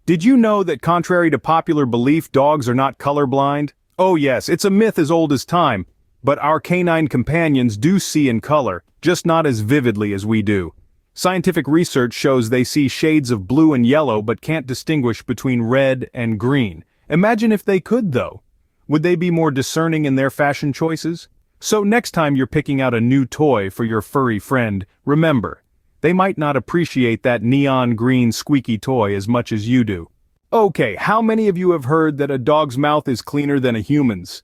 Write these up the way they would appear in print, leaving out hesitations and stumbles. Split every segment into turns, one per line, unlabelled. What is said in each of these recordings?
Did you know that contrary to popular belief, dogs are not colorblind? Oh yes, it's a myth as old as time, but our canine companions do see in color, just not as vividly as we do. Scientific research shows they see shades of blue and yellow but can't distinguish between red and green. Imagine if they could though. Would they be more discerning in their fashion choices? So next time you're picking out a new toy for your furry friend, remember, they might not appreciate that neon green squeaky toy as much as you do. Okay, how many of you have heard that a dog's mouth is cleaner than a human's?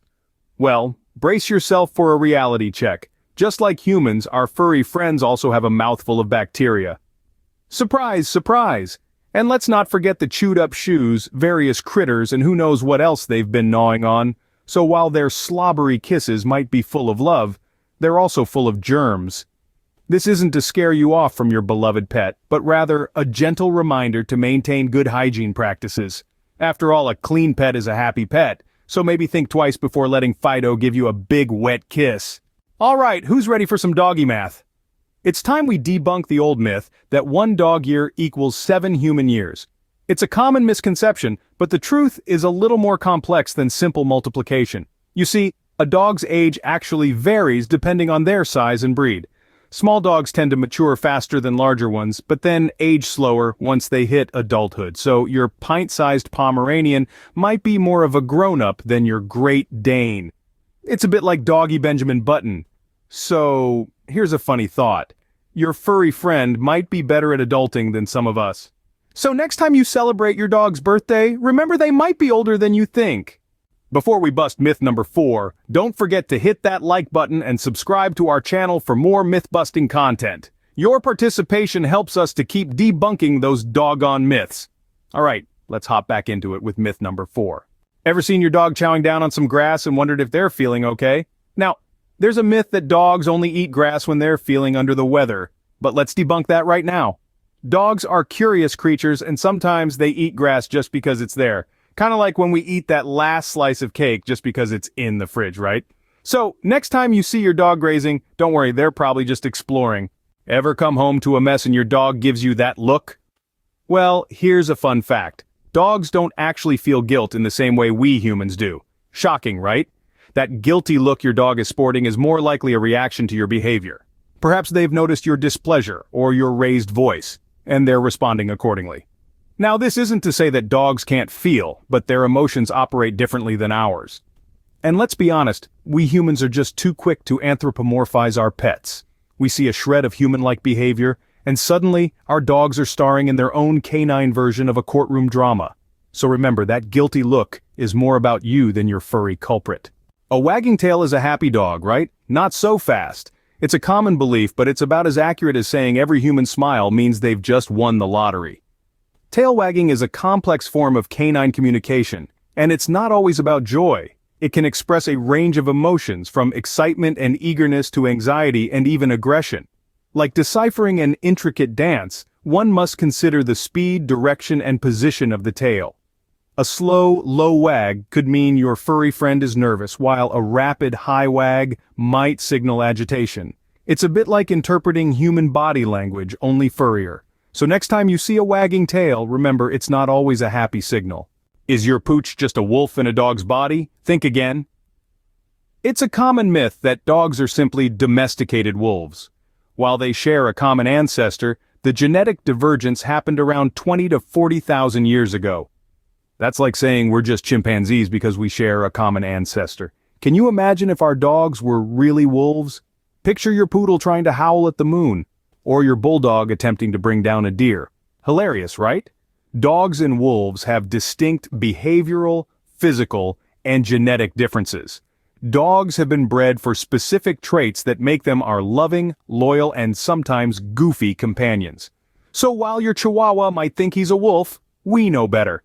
Well, brace yourself for a reality check. Just like humans, our furry friends also have a mouthful of bacteria. Surprise, surprise! And let's not forget the chewed-up shoes, various critters, and who knows what else they've been gnawing on. So while their slobbery kisses might be full of love, they're also full of germs. This isn't to scare you off from your beloved pet, but rather a gentle reminder to maintain good hygiene practices. After all, a clean pet is a happy pet, so maybe think twice before letting Fido give you a big wet kiss. Alright, who's ready for some doggy math? It's time we debunk the old myth that 1 dog year equals 7 human years. It's a common misconception, but the truth is a little more complex than simple multiplication. You see, a dog's age actually varies depending on their size and breed. Small dogs tend to mature faster than larger ones, but then age slower once they hit adulthood, so your pint-sized Pomeranian might be more of a grown-up than your Great Dane. It's a bit like Doggy Benjamin Button. So, here's a funny thought. Your furry friend might be better at adulting than some of us. So next time you celebrate your dog's birthday, remember they might be older than you think. Before we bust myth number 4, don't forget to hit that like button and subscribe to our channel for more myth-busting content. Your participation helps us to keep debunking those doggone myths. Alright, let's hop back into it with myth number 4. Ever seen your dog chowing down on some grass and wondered if they're feeling okay? Now, there's a myth that dogs only eat grass when they're feeling under the weather, but let's debunk that right now. Dogs are curious creatures and sometimes they eat grass just because it's there. Kind of like when we eat that last slice of cake just because it's in the fridge, right? So, next time you see your dog grazing, don't worry, they're probably just exploring. Ever come home to a mess and your dog gives you that look? Well, here's a fun fact. Dogs don't actually feel guilt in the same way we humans do. Shocking, right? That guilty look your dog is sporting is more likely a reaction to your behavior. Perhaps they've noticed your displeasure or your raised voice, and they're responding accordingly. Now, this isn't to say that dogs can't feel, but their emotions operate differently than ours. And let's be honest, we humans are just too quick to anthropomorphize our pets. We see a shred of human-like behavior, and suddenly, our dogs are starring in their own canine version of a courtroom drama. So remember, that guilty look is more about you than your furry culprit. A wagging tail is a happy dog, right? Not so fast. It's a common belief, but it's about as accurate as saying every human smile means they've just won the lottery. Tail wagging is a complex form of canine communication, and it's not always about joy. It can express a range of emotions from excitement and eagerness to anxiety and even aggression. Like deciphering an intricate dance, one must consider the speed, direction, and position of the tail. A slow, low wag could mean your furry friend is nervous, while a rapid, high wag might signal agitation. It's a bit like interpreting human body language, only furrier. So next time you see a wagging tail, remember it's not always a happy signal. Is your pooch just a wolf in a dog's body? Think again. It's a common myth that dogs are simply domesticated wolves. While they share a common ancestor, the genetic divergence happened around 20 to 40,000 years ago. That's like saying we're just chimpanzees because we share a common ancestor. Can you imagine if our dogs were really wolves? Picture your poodle trying to howl at the moon, or your bulldog attempting to bring down a deer. Hilarious, right? Dogs and wolves have distinct behavioral, physical, and genetic differences. Dogs have been bred for specific traits that make them our loving, loyal, and sometimes goofy companions. So while your Chihuahua might think he's a wolf, we know better.